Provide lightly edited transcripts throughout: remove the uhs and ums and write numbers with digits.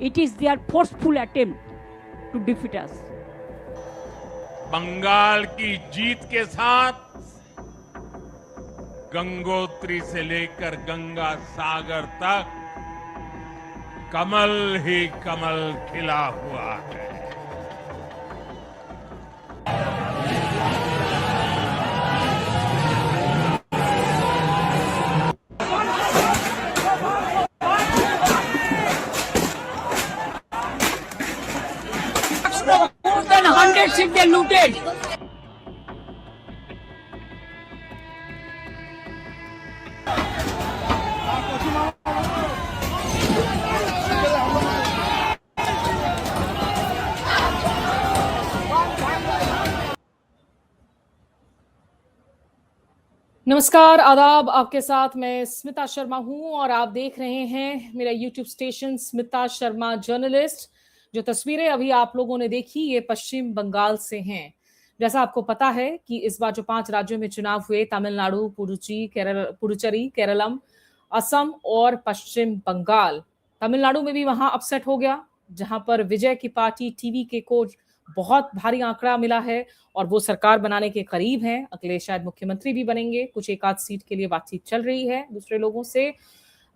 It is their forceful attempt to defeat us. Bengal की जीत के साथ गंगोत्री से लेकर गंगा सागर तक कमल ही कमल खिला हुआ है। More than 100 ships they looted. नमस्कार, आदाब। आपके साथ मैं स्मिता शर्मा हूं और आप देख रहे हैं मेरा YouTube station Smita Sharma journalist. जो तस्वीरें अभी आप लोगों ने देखी ये पश्चिम बंगाल से हैं। जैसा आपको पता है कि इस बार जो 5 राज्यों में चुनाव हुए, तमिलनाडु, पुडुचेरी, केरलम, असम और पश्चिम बंगाल। तमिलनाडु में भी वहां अपसेट हो गया, जहां पर विजय की पार्टी टीवीके को बहुत भारी आंकड़ा मिला है और वो सरकार बनाने के करीब हैं। अगले शायद मुख्यमंत्री भी बनेंगे। कुछ एक आध सीट के लिए बातचीत चल रही है दूसरे लोगों से।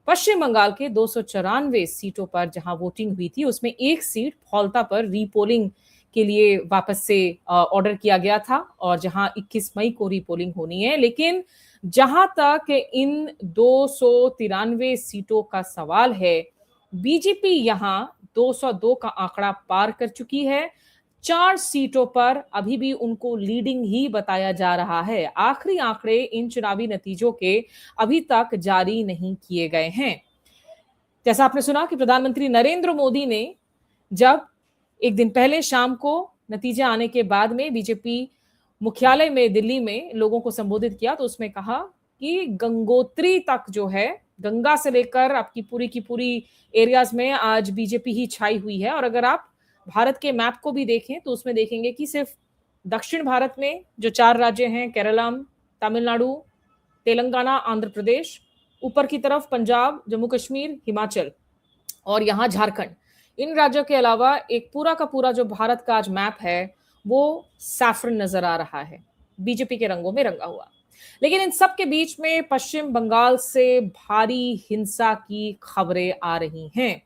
पश्चिम बंगाल के 294 सीटों पर जहां वोटिंग हुई थी, उसमें एक सीट फौलता पर रीपोलिंग के लिए वापस से ऑर्डर किया गया था और जहां 21 मई को रीपोलिंग होनी है। लेकिन जहां तक इन 293 सीटों का सवाल है, बीजेपी यहां 202 का आंकड़ा पार कर चुकी है। 4 सीटों पर अभी भी उनको लीडिंग ही बताया जा रहा है। आखिरी आंकड़े इन चुनावी नतीजों के अभी तक जारी नहीं किए गए हैं। जैसा आपने सुना कि प्रधानमंत्री नरेंद्र मोदी ने जब एक दिन पहले शाम को नतीजे आने के बाद में बीजेपी मुख्यालय में दिल्ली में लोगों को संबोधित किया, तो उसमें कहा कि गंगोत्री तक जो है, गंगा से लेकर आपकी पूरी की पूरी एरियाज में आज बीजेपी ही छाई हुई है। और अगर आप भारत के मैप को भी देखें तो उसमें देखेंगे कि सिर्फ दक्षिण भारत में जो 4 राज्य हैं, केरलम, तमिलनाडु, तेलंगाना, आंध्र प्रदेश, ऊपर की तरफ पंजाब, जम्मू कश्मीर, हिमाचल और यहाँ झारखंड, इन राज्यों के अलावा एक पूरा का पूरा जो भारत का आज मैप है वो सैफरन नजर आ रहा है, बीजेपी के रंगों में रंगा हुआ। लेकिन इन सब के बीच में पश्चिम बंगाल से भारी हिंसा की खबरें आ रही हैं।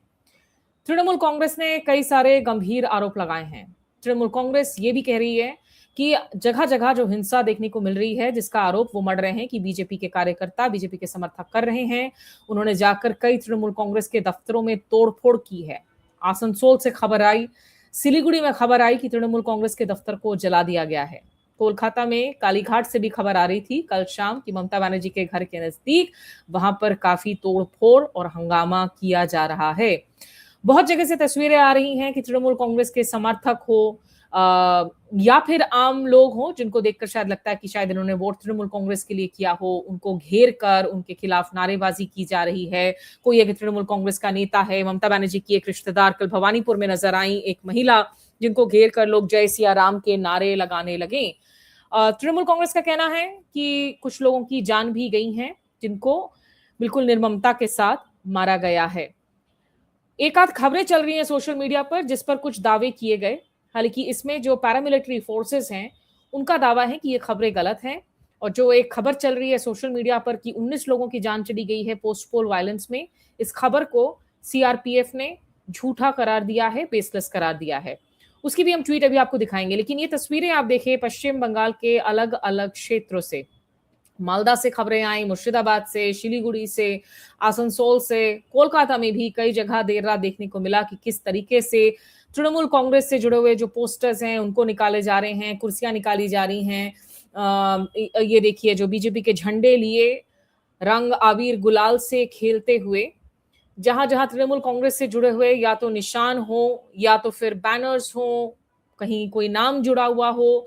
तृणमूल कांग्रेस ने कई सारे गंभीर आरोप लगाए हैं। तृणमूल कांग्रेस ये भी कह रही है कि जगह जगह जो हिंसा देखने को मिल रही है, जिसका आरोप वो मढ़ रहे हैं कि बीजेपी के कार्यकर्ता, बीजेपी के समर्थक कर रहे हैं। उन्होंने जाकर कई तृणमूल कांग्रेस के दफ्तरों में तोड़फोड़ की है। आसनसोल से खबर आई, सिलीगुड़ी में खबर आई कि तृणमूल कांग्रेस के दफ्तर को जला दिया गया है। कोलकाता में कालीघाट से भी खबर आ रही थी कल शाम की ममता बनर्जी के घर के नजदीक वहां पर काफी तोड़फोड़ और हंगामा किया जा रहा है। बहुत जगह से तस्वीरें आ रही हैं कि तृणमूल कांग्रेस के समर्थक हो या फिर आम लोग हो, जिनको देखकर शायद लगता है कि शायद इन्होंने वोट तृणमूल कांग्रेस के लिए किया हो, उनको घेर कर उनके खिलाफ नारेबाजी की जा रही है। कोई एक तृणमूल कांग्रेस का नेता है, ममता बनर्जी की एक रिश्तेदार कल भवानीपुर में नजर आई, एक महिला, जिनको घेर कर लोग जय सिया राम के नारे लगाने लगे। तृणमूल कांग्रेस का कहना है कि कुछ लोगों की जान भी गई है, जिनको बिल्कुल निर्ममता के साथ मारा गया है। एक आध खबरें चल रही हैं सोशल मीडिया पर जिस पर कुछ दावे किए गए। हालांकि इसमें जो पैरामिलिट्री फोर्सेस हैं उनका दावा है कि ये खबरें गलत हैं। और जो एक खबर चल रही है सोशल मीडिया पर कि 19 लोगों की जान चली गई है पोस्ट पोल वायलेंस में, इस खबर को सीआरपीएफ ने झूठा करार दिया है, बेसलेस करार दिया है। उसकी भी हम ट्वीट अभी आपको दिखाएंगे। लेकिन ये तस्वीरें आप देखिए पश्चिम बंगाल के अलग अलग क्षेत्रों से। मालदा से खबरें आई, मुर्शिदाबाद से, शिलीगुड़ी से, आसनसोल से, कोलकाता में भी कई जगह देर रात देखने को मिला कि किस तरीके से तृणमूल कांग्रेस से जुड़े हुए जो पोस्टर्स हैं उनको निकाले जा रहे हैं, कुर्सियां निकाली जा रही हैं। ये देखिए जो बीजेपी के झंडे लिए रंग आबीर गुलाल से खेलते हुए, जहां जहां तृणमूल कांग्रेस से जुड़े हुए या तो निशान हो या तो फिर बैनर्स हो, कहीं कोई नाम जुड़ा हुआ हो,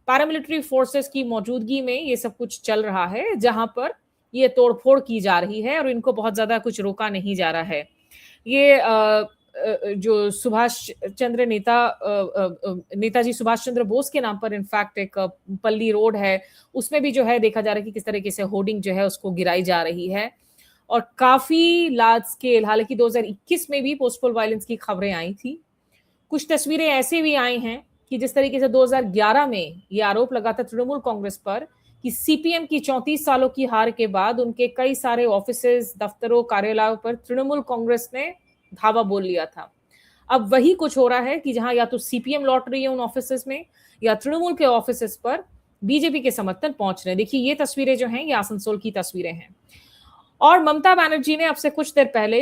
पैरामिलिट्री फोर्सेस की मौजूदगी में ये सब कुछ चल रहा है, जहां पर ये तोड़फोड़ की जा रही है और इनको बहुत ज्यादा कुछ रोका नहीं जा रहा है। ये जो नेताजी सुभाष चंद्र बोस के नाम पर इनफैक्ट एक पल्ली रोड है, उसमें भी जो है देखा जा रहा है कि किस तरीके से होर्डिंग जो है उसको गिराई जा रही है। और काफी लार्ज स्केल, हालांकि 2021 में भी पोस्टपोल वायलेंस की खबरें आई थी। कुछ तस्वीरें ऐसे भी आई हैं कि जिस तरीके से 2011 में ये आरोप लगा था तृणमूल कांग्रेस पर कि सीपीएम की 34 सालों की हार के बाद उनके कई सारे ऑफिसेज, दफ्तरों, कार्यालयों पर तृणमूल कांग्रेस ने धावा बोल लिया था। अब वही कुछ हो रहा है कि जहां या तो सीपीएम लौट रही है उन ऑफिसेज में, या तृणमूल के ऑफिसेज पर बीजेपी के समर्थन पहुंच रहे हैं। देखिए ये तस्वीरें जो हैं ये आसनसोल की तस्वीरें हैं। और ममता बनर्जी ने अब से कुछ देर पहले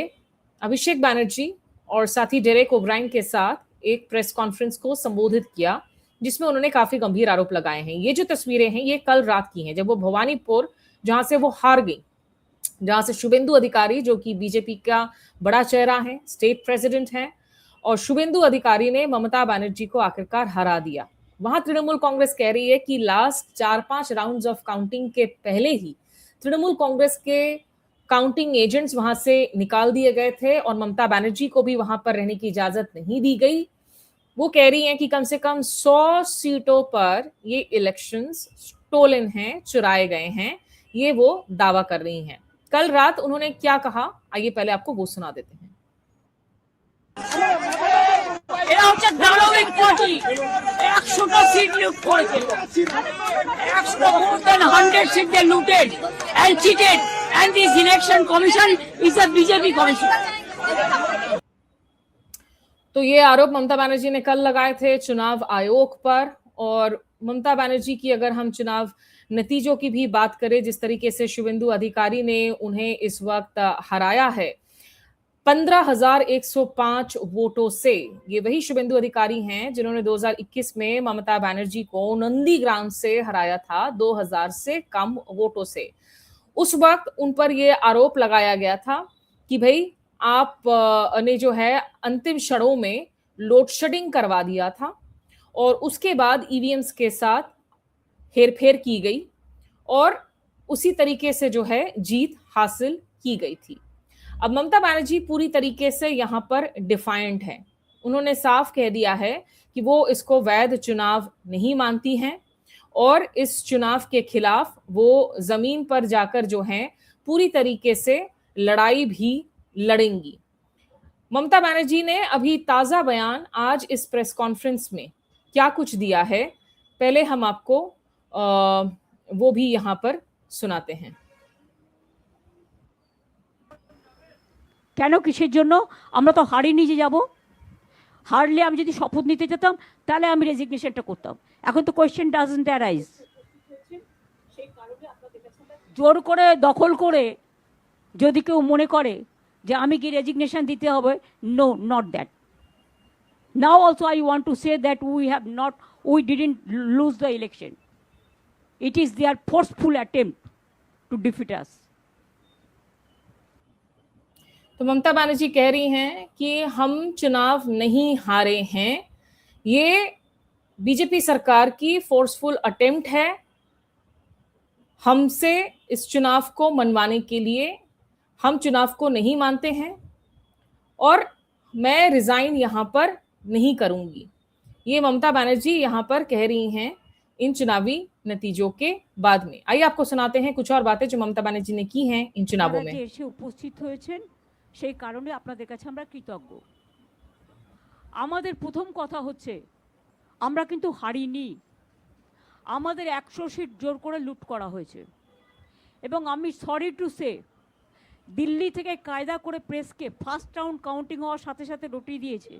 अभिषेक बनर्जी और साथी डेरेक ओब्रायन के साथ एक प्रेस कॉन्फ्रेंस को संबोधित किया, जिसमें उन्होंने काफी गंभीर आरोप लगाए हैं। ये जो तस्वीरें हैं ये कल रात की हैं, जब वो भवानीपुर, जहां से वो हार गई, जहां से शुभेंदु अधिकारी, जो कि बीजेपी का बड़ा चेहरा है, स्टेट प्रेसिडेंट है, और शुभेंदु अधिकारी ने ममता बनर्जी को आखिरकार हरा दिया। वहां तृणमूल कांग्रेस कह रही है कि लास्ट 4-5 राउंड्स ऑफ काउंटिंग के पहले ही तृणमूल कांग्रेस के काउंटिंग एजेंट्स वहां से निकाल दिए गए थे और ममता बनर्जी को भी वहां पर रहने की इजाजत नहीं दी गई। वो कह रही हैं कि कम से कम 100 सीटों पर ये इलेक्शंस स्टोलन हैं, चुराए गए हैं, ये वो दावा कर रही हैं। कल रात उन्होंने क्या कहा, आइए पहले आपको वो सुना देते हैं। এরা হচ্ছে দানবিক পার্টি, 100টা সিট লুট করেছে, 100 more than 100 seats they looted and cheated, and this election commission is a BJP commission. तो ये आरोप ममता बनर्जी ने कल लगाए थे चुनाव आयोग पर। और ममता बनर्जी की अगर हम चुनाव नतीजों की भी बात करें, जिस तरीके से शुभेंदु अधिकारी ने उन्हें इस वक्त हराया है 15,105 वोटों से, ये वही शुभेंदु अधिकारी हैं जिन्होंने 2021 में ममता बनर्जी को नंदीग्राम से हराया था 2,000 से कम वोटों से। उस वक्त उन पर यह आरोप लगाया गया था कि भाई आप ने जो है अंतिम क्षणों में लोड शेडिंग करवा दिया था और उसके बाद ईवीएम्स के साथ हेरफेर की गई और उसी तरीके से जो है जीत हासिल की गई थी। अब ममता बनर्जी पूरी तरीके से यहां पर डिफाइंट है। उन्होंने साफ कह दिया है कि वो इसको वैध चुनाव नहीं मानती हैं और इस चुनाव के खिलाफ वो जमीन पर जाकर जो है पूरी तरीके से लड़ाई भी लड़ेंगी। ममता बनर्जी ने अभी ताजा बयान आज इस प्रेस कॉन्फ्रेंस में क्या कुछ दिया है, पहले हम आपको वो भी यहां पर सुनाते हैं। কেন, কিসের জন্য? আমরা তো হারিনি যে যাব। হারলে আমি যদি শপথ নিতে যেতাম তাহলে আমি রেজিগনেশনটা করতাম। এখন তো কোয়েশ্চেন ডাজন্ট অ্যারাইজ। জোর করে দখল করে যদি কেউ মনে করে যে আমি কি রেজিগনেশন দিতে হবে, no, not that. Now also I want to say that we didn't lose the election. It is their forceful attempt to defeat us. तो ममता बनर्जी कह रही हैं कि हम चुनाव नहीं हारे हैं, ये बीजेपी सरकार की फोर्सफुल अटेम्प्ट है हमसे इस चुनाव को मनवाने के लिए। हम चुनाव को नहीं मानते हैं और मैं रिजाइन यहां पर नहीं करूंगी। ये ममता बनर्जी यहां पर कह रही हैं इन चुनावी नतीजों के बाद में। आइए आपको सुनाते हैं कुछ और बातें जो ममता बनर्जी ने की हैं इन चुनावों में। उपस्थित হয়েছেন সেই কারণে আপনাদের কাছে আমরা কৃতজ্ঞ। আমাদের প্রথম কথা হচ্ছে আমরা কিন্তু হারিনি, আমাদের 100 সিট জোর করে লুট করা হয়েছে এবং আমি সরি টু সে দিল্লি থেকে কায়দা করে প্রেসকে ফার্স্ট রাউন্ড কাউন্টিং হওয়ার সাথে সাথে নোটিশ দিয়েছে।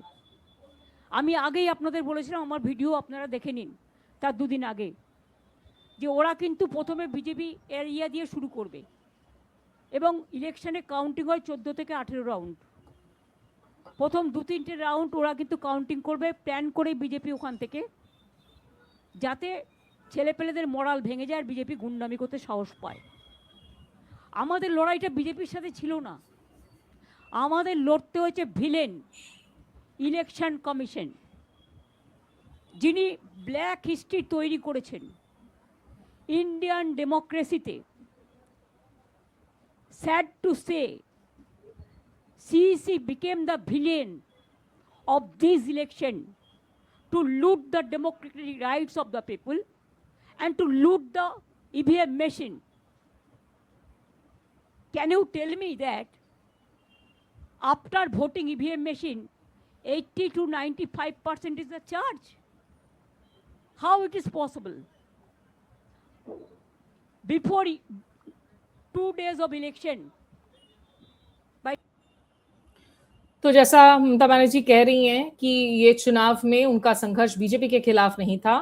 আমি আগেই আপনাদের বলেছিলাম, আমার ভিডিও আপনারা দেখে নিন তার দুদিন আগে, যে ওরা কিন্তু প্রথমে বিজেপি এরিয়া দিয়ে শুরু করবে এবং ইলেকশনে কাউন্টিং হয় 14 থেকে 18 রাউন্ড। প্রথম 2-3টে রাউন্ড ওরা কিন্তু কাউন্টিং করবে প্ল্যান করে বিজেপি ওখান থেকে, যাতে ছেলেপেলেদের মরাল ভেঙে যায় আর বিজেপি গুন্ডামি করতে সাহস পায়। আমাদের লড়াইটা বিজেপির সাথে ছিল না, আমাদের লড়তে হয়েছে ভিলেন ইলেকশন কমিশন, যিনি ব্ল্যাক হিস্ট্রি তৈরি করেছেন Indian ডেমোক্রেসিতে। Sad to say, CEC became the villain of this election to loot the democratic rights of the people and to loot the EVM machine. Can you tell me that after voting EVM machine, 80 to 95% is the charge? How it is possible? Before 2 days of election, तो जैसा ममता बनर्जी कह रही हैं कि ये चुनाव में उनका संघर्ष बीजेपी के खिलाफ नहीं था,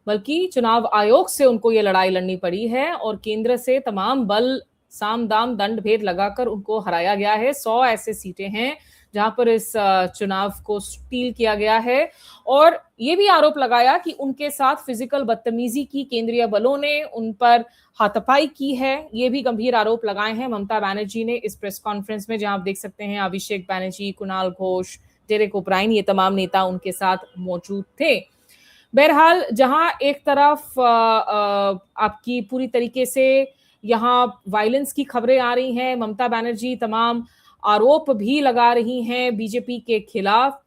बल्कि चुनाव आयोग से उनको ये लड़ाई लड़नी पड़ी है और केंद्र से तमाम बल साम दाम दंड भेद लगाकर उनको हराया गया है। 100 ऐसे सीटें हैं जहां पर इस चुनाव को स्टील किया गया है और ये भी आरोप लगाया कि उनके साथ फिजिकल बदतमीजी की केंद्रीय बलों ने, उन पर हाथापाई की है। ये भी गंभीर आरोप लगाए हैं ममता बनर्जी ने इस प्रेस कॉन्फ्रेंस में, जहां आप देख सकते हैं अभिषेक बनर्जी, कुणाल घोष, डेरेक ओब्रायन, ये तमाम नेता उनके साथ मौजूद थे। बहरहाल जहां एक तरफ आपकी पूरी तरीके से यहाँ वायलेंस की खबरें आ रही हैं, ममता बनर्जी तमाम आरोप भी लगा रही हैं बीजेपी के खिलाफ।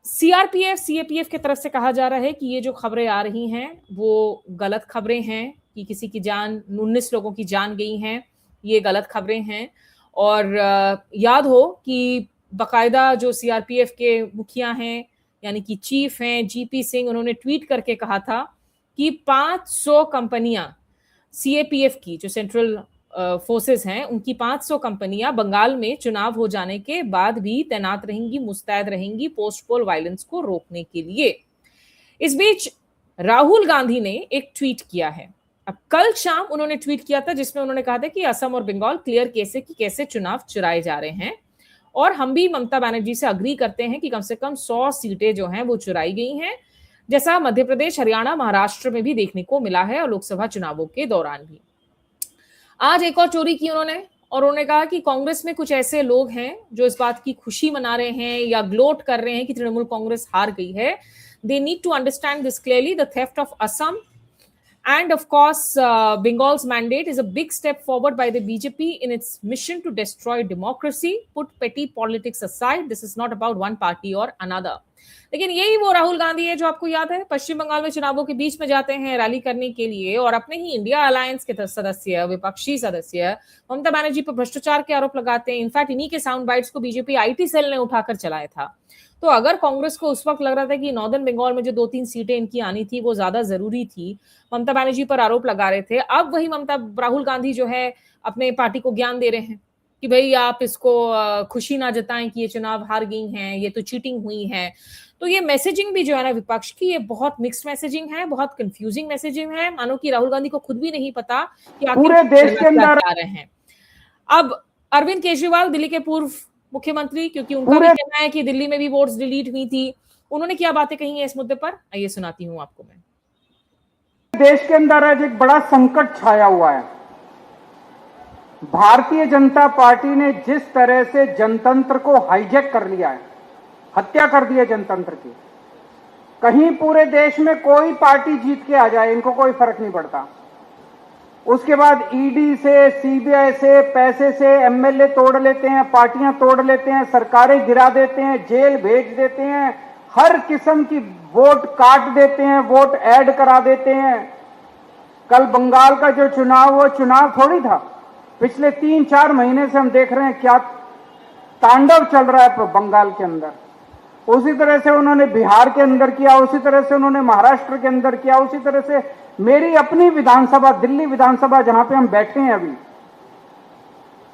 सीआरपीएफ, सीएपीएफ की तरफ से कहा जा रहा है कि ये जो खबरें आ रही हैं वो गलत खबरें हैं, कि किसी की जान, 19 लोगों की जान गई हैं, ये गलत खबरें हैं। और याद हो कि बाकायदा जो सीआरपीएफ के मुखिया हैं, यानी कि चीफ हैं जीपी सिंह, उन्होंने ट्वीट करके कहा था कि 500 कंपनियां सीएपीएफ की, जो सेंट्रल फोर्सेस हैं, उनकी 500 कंपनियां बंगाल में चुनाव हो जाने के बाद भी तैनात रहेंगी, मुस्तैद रहेंगी पोस्ट पोल वायलेंस को रोकने के लिए। इस बीच राहुल गांधी ने एक ट्वीट किया है। अब कल शाम उन्होंने ट्वीट किया था जिसमें उन्होंने कहा था कि असम और बंगाल क्लियर केस है कि कैसे चुनाव चुराए जा रहे हैं और हम भी ममता बनर्जी से अग्री करते हैं कि कम से कम 100 सीटें जो हैं वो चुराई गई हैं, जैसा मध्य प्रदेश, हरियाणा, महाराष्ट्र में भी देखने को मिला है और लोकसभा चुनावों के दौरान भी। आज एक और चोरी की उन्होंने, और उन्होंने कहा कि कांग्रेस में कुछ ऐसे लोग हैं जो इस बात की खुशी मना रहे हैं या ग्लोट कर रहे हैं कि तृणमूल कांग्रेस हार गई है। They need to understand this clearly. The theft of Assam and of course Bengal's mandate is a big step forward by the BJP in its mission to destroy democracy. Put petty politics aside. This is not about one party or another. लेकिन यही वो राहुल गांधी है जो आपको याद है पश्चिम बंगाल में चुनावों के बीच में जाते हैं रैली करने के लिए और अपने ही इंडिया अलायंस के सदस्य, विपक्षी सदस्य ममता बनर्जी पर भ्रष्टाचार के आरोप लगाते हैं। इनफैक्ट इन्हीं के साउंड बाइट्स को बीजेपी आईटी सेल ने उठाकर चलाया था। तो अगर कांग्रेस को उस वक्त लग रहा था कि नॉर्दर्न बंगाल में जो 2-3 सीटें इनकी आनी थी वो ज्यादा जरूरी थी, ममता बनर्जी पर आरोप लगा रहे थे, अब वही राहुल गांधी जो है अपने पार्टी को ज्ञान दे रहे हैं कि भाई आप इसको खुशी ना जताएं कि ये चुनाव हार गई हैं, ये तो चीटिंग हुई है। तो ये मैसेजिंग भी जो है ना विपक्ष की, ये बहुत मिक्स्ड मैसेजिंग है, बहुत कंफ्यूजिंग मैसेजिंग है, मानो कि राहुल गांधी को खुद भी नहीं पता कि पूरे देश के अंदर आ रहे हैं। अब अरविंद केजरीवाल, दिल्ली के पूर्व मुख्यमंत्री, क्योंकि उनका भी कहना है कि दिल्ली में भी वोट्स डिलीट हुई थी, उन्होंने क्या बातें कही हैं इस मुद्दे पर, आइए सुनाती हूं आपको मैं। देश के अंदर आज एक बड़ा संकट छाया हुआ है। भारतीय जनता पार्टी ने जिस तरह से जनतंत्र को हाईजैक कर लिया है, हत्या कर दी है जनतंत्र की। कहीं पूरे देश में कोई पार्टी जीत के आ जाए, इनको कोई फर्क नहीं पड़ता। उसके बाद ईडी से, सीबीआई से, पैसे से एमएलए तोड़ लेते हैं, पार्टियां तोड़ लेते हैं, सरकारें गिरा देते हैं, जेल भेज देते हैं, हर किस्म की वोट काट देते हैं, वोट ऐड करा देते हैं। कल बंगाल का जो चुनाव, वो चुनाव थोड़ी था। पिछले 3-4 महीने से हम देख रहे हैं क्या तांडव चल रहा है बंगाल के अंदर। उसी तरह से उन्होंने बिहार के अंदर किया, उसी तरह से उन्होंने महाराष्ट्र के अंदर किया, उसी तरह से मेरी अपनी विधानसभा, दिल्ली विधानसभा जहां पे हम बैठे हैं अभी,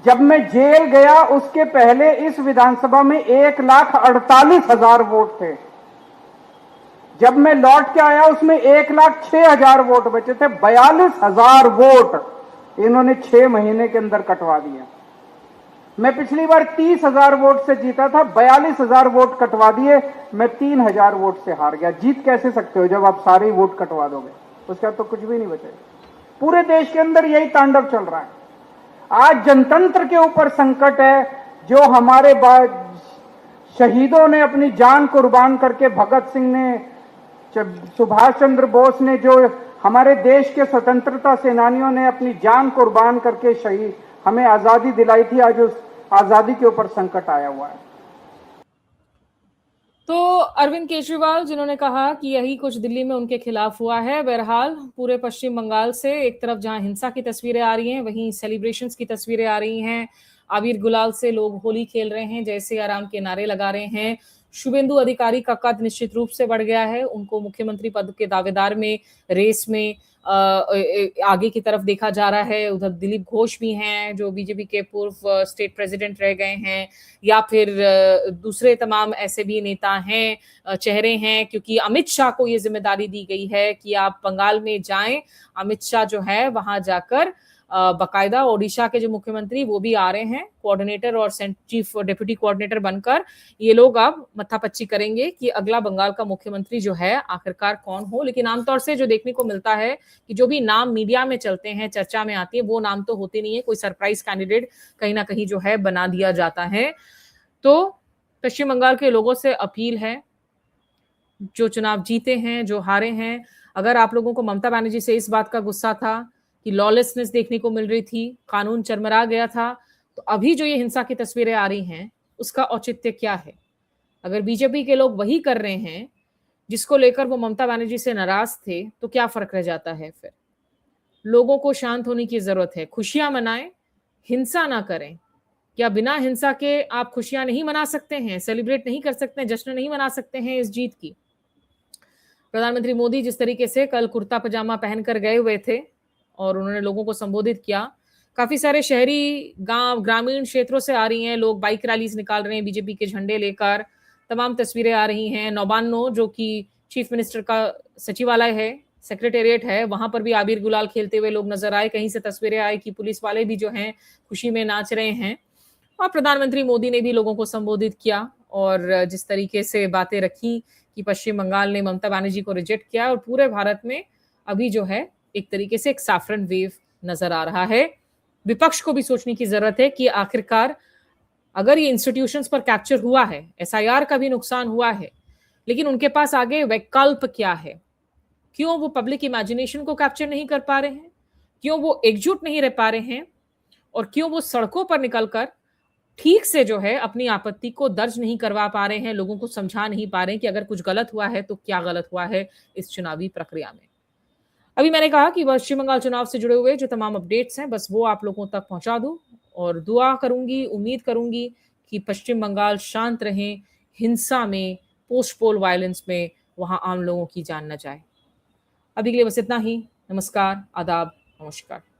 जब मैं जेल गया उसके पहले इस विधानसभा में 1,48,000 वोट थे। जब मैं लौट के आया उसमें 1,06,000 वोट बचे थे। 42,000 वोट इन्होंने 6 महीने के अंदर कटवा दिए। मैं पिछली बार 30,000 वोट से जीता था, 42,000 वोट कटवा दिए, मैं 3,000 वोट से हार गया। जीत कैसे सकते हो जब आप सारे वोट कटवा दोगे, उसका तो कुछ भी नहीं बचेगा। पूरे देश के अंदर यही तांडव चल रहा है। आज जनतंत्र के ऊपर संकट है। जो हमारे शहीदों ने अपनी जान कुर्बान करके, भगत सिंह ने, सुभाष चंद्र बोस ने, जो हमारे देश के स्वतंत्रता सेनानियों ने अपनी जान कुर्बान करके शहीद हमें आजादी दिलाई थी, आज उस आजादी के ऊपर संकट आया हुआ है। तो अरविंद केजरीवाल जिन्होंने कहा कि यही कुछ दिल्ली में उनके खिलाफ हुआ है। बहरहाल पूरे पश्चिम बंगाल से एक तरफ जहां हिंसा की तस्वीरें आ रही हैं, वहीं सेलिब्रेशंस की तस्वीरें आ रही हैं। आबिर गुलाल से लोग होली खेल रहे हैं, जय सिया राम के नारे लगा रहे हैं। शुभेंदु अधिकारी का कद निश्चित रूप से बढ़ गया है। उनको मुख्यमंत्री पद के दावेदार में रेस में आगे की तरफ देखा जा रहा है। उधर दिलीप घोष भी हैं जो बीजेपी के पूर्व स्टेट प्रेसिडेंट रह गए हैं, या फिर दूसरे तमाम ऐसे भी नेता हैं, चेहरे हैं, क्योंकि अमित शाह को ये जिम्मेदारी दी गई है कि आप बंगाल में जाएं। अमित शाह जो है वहां जाकर बाकायदा ओडिशा के जो मुख्यमंत्री वो भी आ रहे हैं कोऑर्डिनेटर और चीफ डिप्यूटी कोऑर्डिनेटर बनकर। ये लोग अब मत्थापच्ची करेंगे कि अगला बंगाल का मुख्यमंत्री जो है आखिरकार कौन हो। लेकिन आमतौर से जो देखने को मिलता है कि जो भी नाम मीडिया में चलते हैं, चर्चा में आती है, वो नाम तो होते नहीं है। कोई सरप्राइज कैंडिडेट कहीं ना कहीं जो है बना दिया जाता है। तो पश्चिम बंगाल के लोगों से अपील है, जो चुनाव जीते हैं, जो हारे हैं, अगर आप लोगों को ममता बनर्जी से इस बात का गुस्सा था कि लॉलेसनेस देखने को मिल रही थी, कानून चरमरा गया था, तो अभी जो ये हिंसा की तस्वीरें आ रही हैं उसका औचित्य क्या है? अगर बीजेपी के लोग वही कर रहे हैं जिसको लेकर वो ममता बनर्जी से नाराज थे, तो क्या फर्क रह जाता है? फिर लोगों को शांत होने की जरूरत है, खुशियां मनाएं, हिंसा ना करें। क्या बिना हिंसा के आप खुशियां नहीं मना सकते हैं, सेलिब्रेट नहीं कर सकते हैं, जश्न नहीं मना सकते हैं इस जीत की? प्रधानमंत्री मोदी जिस तरीके से कल कुर्ता पजामा पहनकर गए हुए थे और उन्होंने लोगों को संबोधित किया, काफी सारे शहरी गांव ग्रामीण क्षेत्रों से आ रही हैं, लोग बाइक रैलीज निकाल रहे हैं बीजेपी के झंडे लेकर, तमाम तस्वीरें आ रही हैं। नौबान्नो जो कि चीफ मिनिस्टर का सचिवालय है, सेक्रेटेरिएट है, वहां पर भी आबिर गुलाल खेलते हुए लोग नजर आए। कहीं से तस्वीरें आई कि पुलिस वाले भी जो हैं खुशी में नाच रहे हैं। और प्रधानमंत्री मोदी ने भी लोगों को संबोधित किया और जिस तरीके से बातें रखी कि पश्चिम बंगाल ने ममता बनर्जी को रिजेक्ट किया और पूरे भारत में अभी जो है एक तरीके से एक सैफरन वेव नजर आ रहा है। विपक्ष को भी सोचने की जरूरत है कि आखिरकार अगर ये इंस्टीट्यूशंस पर कैप्चर हुआ है, एसआईआर का भी नुकसान हुआ है, लेकिन उनके पास आगे वैकल्प क्या है? क्यों वो पब्लिक इमेजिनेशन को कैप्चर नहीं कर पा रहे हैं? क्यों वो एकजुट नहीं रह पा रहे हैं? और क्यों वो सड़कों पर निकलकर ठीक से जो है अपनी आपत्ति को दर्ज नहीं करवा पा रहे हैं, लोगों को समझा नहीं पा रहे हैं कि अगर कुछ गलत हुआ है तो क्या गलत हुआ है इस चुनावी प्रक्रिया में? अभी मैंने कहा कि पश्चिम बंगाल चुनाव से जुड़े हुए जो तमाम अपडेट्स हैं बस वो आप लोगों तक पहुंचा दूं और दुआ करूंगी, उम्मीद करूंगी कि पश्चिम बंगाल शांत रहे, हिंसा में, पोस्ट पोल वायलेंस में वहां आम लोगों की जान न जाए। अभी के लिए बस इतना ही। नमस्कार, आदाब, नमस्कार।